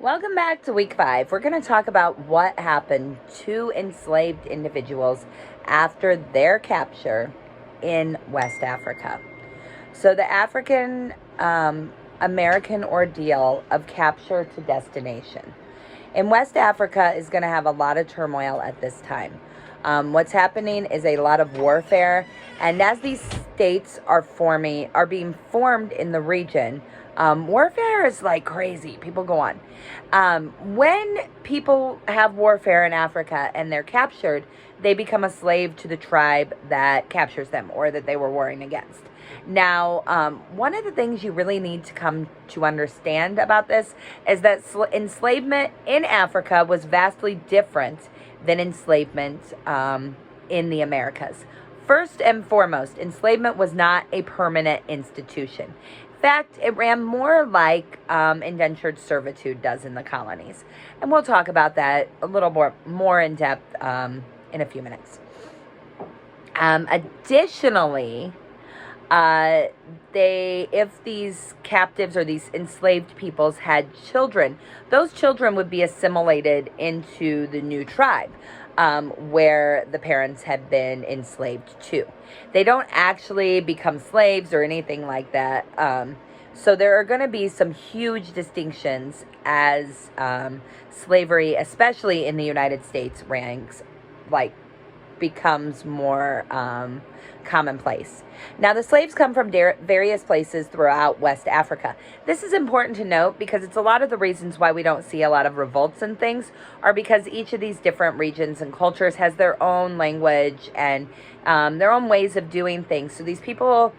Welcome back to week 5. We're going to talk about what happened to enslaved individuals after their capture in West Africa. So, the African American ordeal of capture to destination. In West Africa is going to have a lot of turmoil at this time. What's happening is a lot of warfare, and as these states are being formed in the region, warfare is like crazy. People go on. When people have warfare in Africa and they're captured, they become a slave to the tribe that captures them or that they were warring against. Now, one of the things you really need to come to understand about this is that enslavement in Africa was vastly different than enslavement in the Americas. First and foremost, enslavement was not a permanent institution. In fact, it ran more like indentured servitude does in the colonies. And we'll talk about that a little more in depth in a few minutes. Additionally, if these captives or these enslaved peoples had children, those children would be assimilated into the new tribe where the parents had been enslaved to. They don't actually become slaves or anything like that. So there are going to be some huge distinctions as slavery, especially in the United States, becomes more commonplace. Now, the slaves come from various places throughout West Africa. This is important to note because it's a lot of the reasons why we don't see a lot of revolts and things are because each of these different regions and cultures has their own language and their own ways of doing things. So these people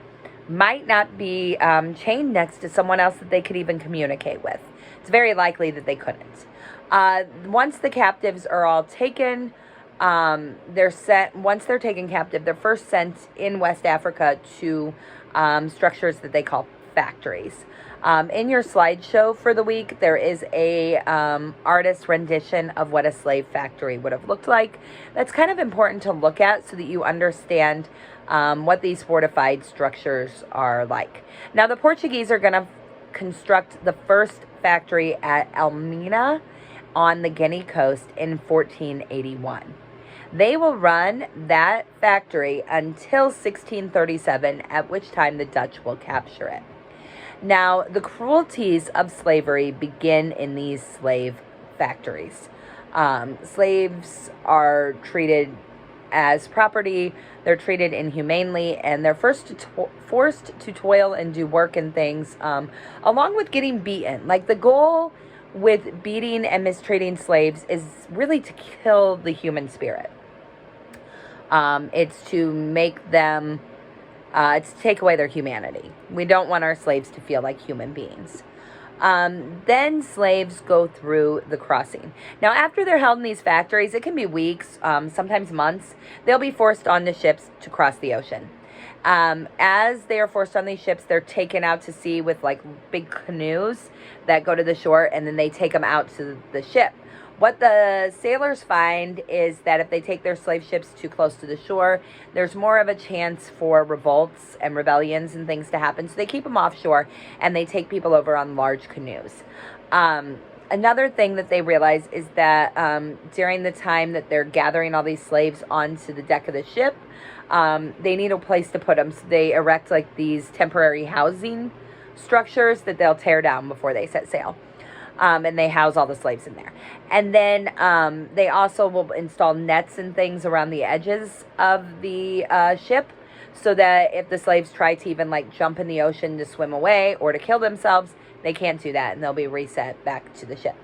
might not be chained next to someone else that they could even communicate with. It's very likely that they couldn't. Once the captives are all taken, once they're taken captive, they're first sent in West Africa to structures that they call factories. In your slideshow for the week, there is a artist rendition of what a slave factory would have looked like. That's kind of important to look at so that you understand what these fortified structures are like. Now, the Portuguese are going to construct the first factory at Elmina on the Guinea coast in 1481. They will run that factory until 1637, at which time the Dutch will capture it. Now, the cruelties of slavery begin in these slave factories. Slaves are treated as property, they're treated inhumanely, and they're forced to toil and do work and things, along with getting beaten. Like, the goal with beating and mistreating slaves is really to kill the human spirit. It's to make them, it's to take away their humanity. We don't want our slaves to feel like human beings. Then slaves go through the crossing. Now, after they're held in these factories, it can be weeks, sometimes months, they'll be forced onto ships to cross the ocean. As they are forced on these ships, they're taken out to sea with like big canoes that go to the shore, and then they take them out to the ship. What the sailors find is that if they take their slave ships too close to the shore, there's more of a chance for revolts and rebellions and things to happen. So they keep them offshore and they take people over on large canoes. Another thing that they realize is that during the time that they're gathering all these slaves onto the deck of the ship, they need a place to put them. So they erect like these temporary housing structures that they'll tear down before they set sail. And they house all the slaves in there. And then they also will install nets and things around the edges of the ship so that if the slaves try to even like jump in the ocean to swim away or to kill themselves, they can't do that and they'll be reset back to the ship.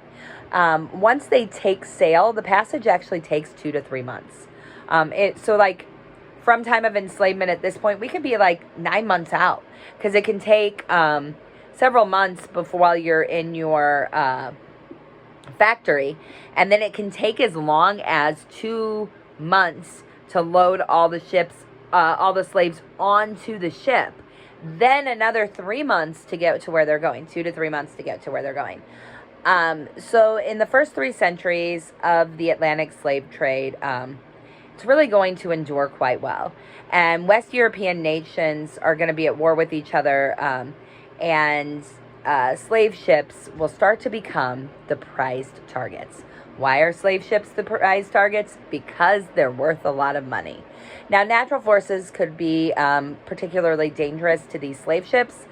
Once they take sail, the passage actually takes 2 to 3 months. From time of enslavement at this point, we could be like 9 months out because it can take several months while you're in your factory, and then it can take as long as 2 months to load all the slaves onto the ship. Then another 3 months to get to where they're going, 2 to 3 months to get to where they're going. So in the first 3 centuries of the Atlantic slave trade, it's really going to endure quite well. And West European nations are going to be at war with each other, and slave ships will start to become the prized targets. Why are slave ships the prized targets? Because they're worth a lot of money. Now, natural forces could be particularly dangerous to these slave ships.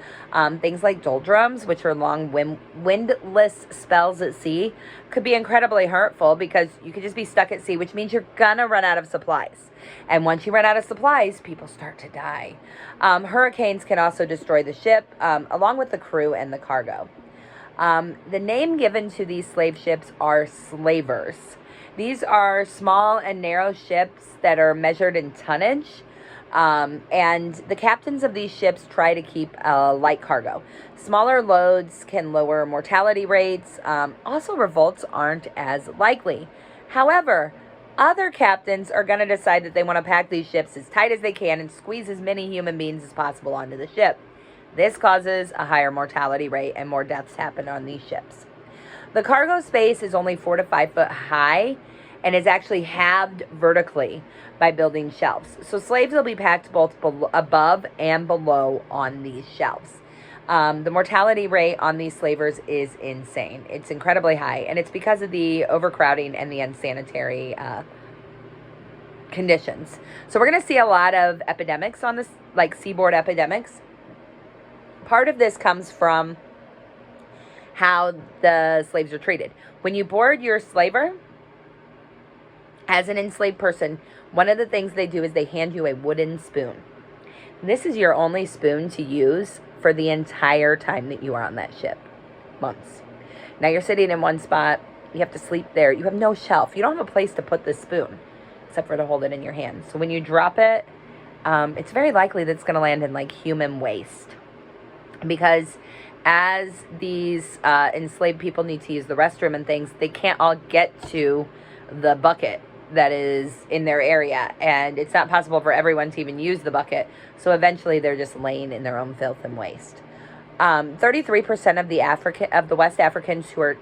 Things like doldrums, which are long windless spells at sea, could be incredibly hurtful because you could just be stuck at sea, which means you're going to run out of supplies. And once you run out of supplies, people start to die. Hurricanes can also destroy the ship, along with the crew and the cargo. The name given to these slave ships are slavers. These are small and narrow ships that are measured in tonnage, and the captains of these ships try to keep a light cargo. Smaller loads can lower mortality rates. Also, revolts aren't as likely. However, other captains are going to decide that they want to pack these ships as tight as they can and squeeze as many human beings as possible onto the ship. This causes a higher mortality rate and more deaths happen on these ships. The cargo space is only 4 to 5 foot high and is actually halved vertically by building shelves. So slaves will be packed both above and below on these shelves. The mortality rate on these slavers is insane. It's incredibly high, and it's because of the overcrowding and the unsanitary conditions. So we're going to see a lot of epidemics on this, like seaboard epidemics. Part of this comes from how the slaves are treated. When you board your slaver, as an enslaved person, one of the things they do is they hand you a wooden spoon. This is your only spoon to use for the entire time that you are on that ship. Months. Now you're sitting in one spot. You have to sleep there. You have no shelf. You don't have a place to put this spoon except for to hold it in your hand. So when you drop it, it's very likely that it's going to land in like human waste. Because as these enslaved people need to use the restroom and things, they can't all get to the bucket that is in their area, and it's not possible for everyone to even use the bucket, so eventually they're just laying in their own filth and waste. 33% of the West Africans who are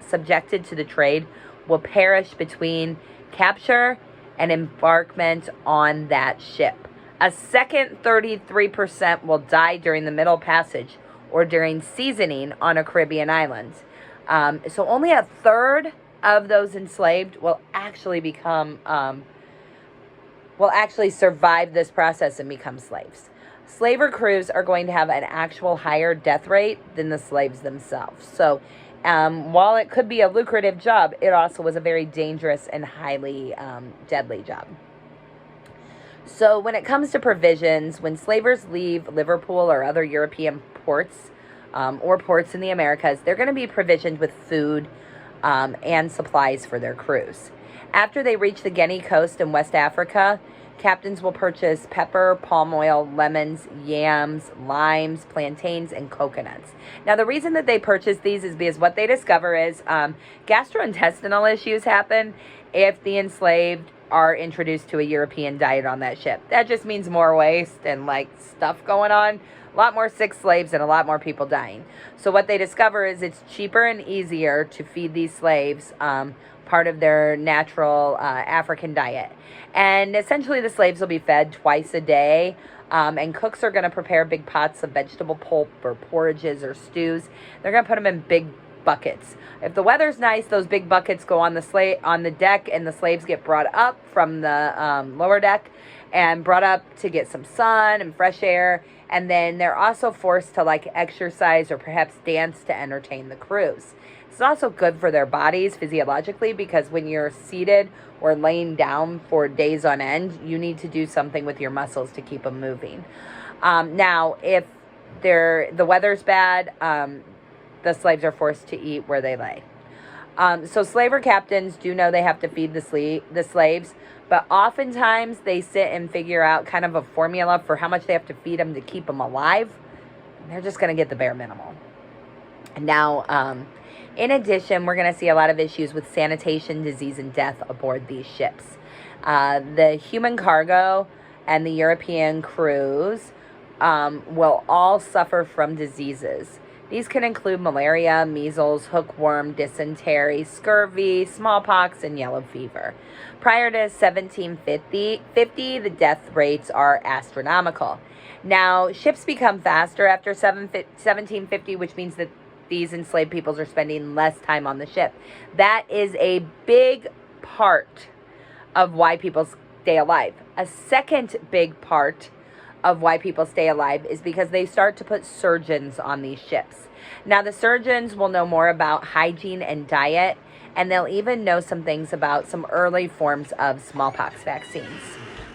subjected to the trade will perish between capture and embarkment on that ship. A second 33% will die during the Middle Passage or during seasoning on a Caribbean island. So only a third of those enslaved will actually survive this process and become slaves. Slaver crews are going to have an actual higher death rate than the slaves themselves. So while it could be a lucrative job, it also was a very dangerous and highly deadly job. So when it comes to provisions, when slavers leave Liverpool or other European ports or ports in the Americas, they're going to be provisioned with food and supplies for their crews. After they reach the Guinea coast in West Africa, captains will purchase pepper, palm oil, lemons, yams, limes, plantains, and coconuts. Now, the reason that they purchase these is because what they discover is gastrointestinal issues happen if the enslaved are introduced to a European diet on that ship. That just means more waste and like stuff going on. A lot more sick slaves and a lot more people dying. So what they discover is it's cheaper and easier to feed these slaves part of their natural African diet. And essentially the slaves will be fed twice a day. And cooks are going to prepare big pots of vegetable pulp or porridges or stews. They're going to put them in big buckets. If the weather's nice, those big buckets go on the deck, and the slaves get brought up from the lower deck and brought up to get some sun and fresh air. And then they're also forced to like exercise or perhaps dance to entertain the crews. It's also good for their bodies physiologically because when you're seated or laying down for days on end, you need to do something with your muscles to keep them moving. Now, if the weather's bad, the slaves are forced to eat where they lay. So slaver captains do know they have to feed the slaves, but oftentimes they sit and figure out kind of a formula for how much they have to feed them to keep them alive. And they're just going to get the bare minimal. Now, in addition, we're going to see a lot of issues with sanitation, disease, and death aboard these ships. The human cargo and the European crews will all suffer from diseases. These can include malaria, measles, hookworm, dysentery, scurvy, smallpox, and yellow fever. Prior to 1750, the death rates are astronomical. Now, ships become faster after 1750, which means that these enslaved peoples are spending less time on the ship. That is a big part of why people stay alive. A second big part of why people stay alive is because they start to put surgeons on these ships. Now, the surgeons will know more about hygiene and diet, and they'll even know some things about some early forms of smallpox vaccines.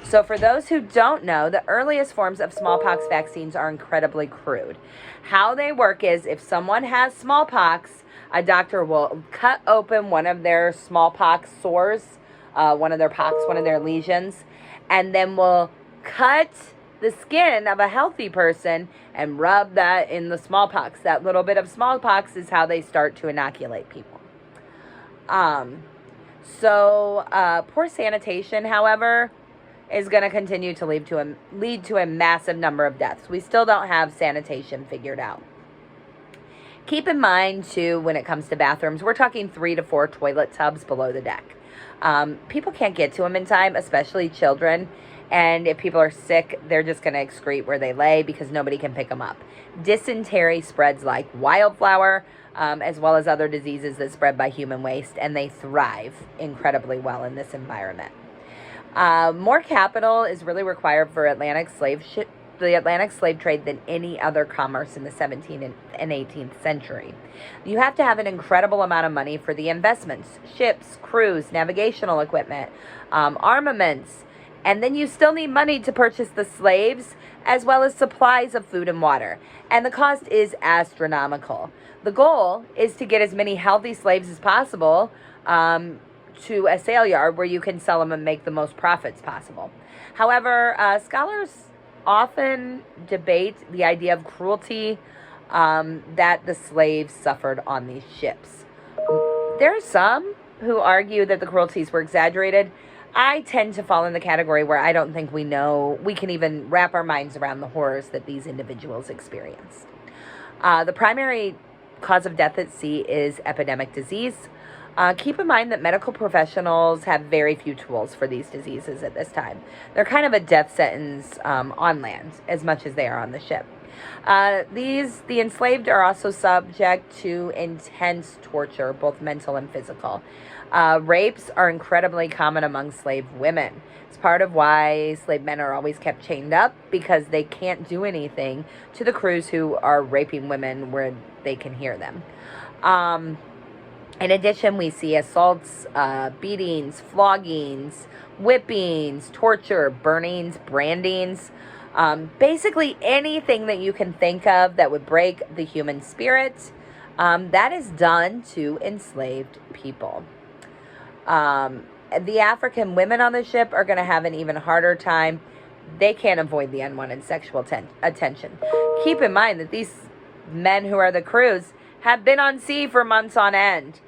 So for those who don't know, the earliest forms of smallpox vaccines are incredibly crude. How they work is if someone has smallpox, a doctor will cut open one of their smallpox sores, one of their lesions, and then will cut the skin of a healthy person and rub that in the smallpox. That little bit of smallpox is how they start to inoculate people. Poor sanitation, however, is going to continue to lead to a massive number of deaths. We still don't have sanitation figured out. Keep in mind, too, when it comes to bathrooms, we're talking 3 to 4 toilet tubs below the deck. People can't get to them in time, especially children. And if people are sick, they're just going to excrete where they lay because nobody can pick them up. Dysentery spreads like wildfire, as well as other diseases that spread by human waste, and they thrive incredibly well in this environment. More capital is really required for the Atlantic slave trade than any other commerce in the 17th and 18th century. You have to have an incredible amount of money for the investments, ships, crews, navigational equipment, armaments, and then you still need money to purchase the slaves, as well as supplies of food and water. And the cost is astronomical. The goal is to get as many healthy slaves as possible, to a sale yard where you can sell them and make the most profits possible. However, scholars often debate the idea of cruelty that the slaves suffered on these ships. There are some who argue that the cruelties were exaggerated. I tend to fall in the category where I don't think we can even wrap our minds around the horrors that these individuals experienced. The primary cause of death at sea is epidemic disease. Keep in mind that medical professionals have very few tools for these diseases at this time. They're kind of a death sentence on land as much as they are on the ship. The enslaved are also subject to intense torture, both mental and physical. Rapes are incredibly common among slave women. It's part of why slave men are always kept chained up, because they can't do anything to the crews who are raping women where they can hear them. In addition, we see assaults, beatings, floggings, whippings, torture, burnings, brandings, basically anything that you can think of that would break the human spirit, that is done to enslaved people. The African women on the ship are going to have an even harder time. They can't avoid the unwanted sexual attention. Keep in mind that these men who are the crews have been on sea for months on end.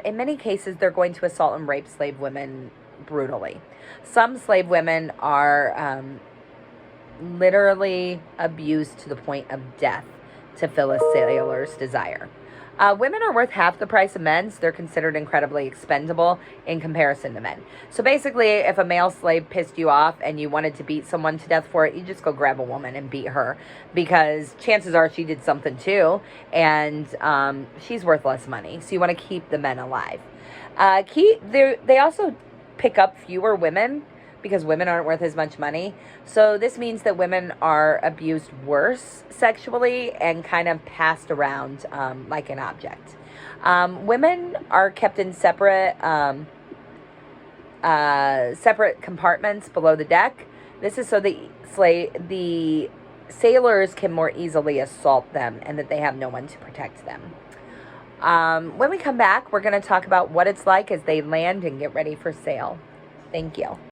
In many cases, they're going to assault and rape slave women brutally. Some slave women are literally abused to the point of death to fill a sailor's desire. Women are worth half the price of men, so they're considered incredibly expendable in comparison to men. So basically, if a male slave pissed you off and you wanted to beat someone to death for it, you just go grab a woman and beat her, because chances are she did something too, and she's worth less money. So you want to keep the men alive. They also pick up fewer women, because women aren't worth as much money. So this means that women are abused worse sexually and kind of passed around like an object. Women are kept in separate compartments below the deck. This is so the sailors can more easily assault them and that they have no one to protect them. When we come back, we're going to talk about what it's like as they land and get ready for sail. Thank you.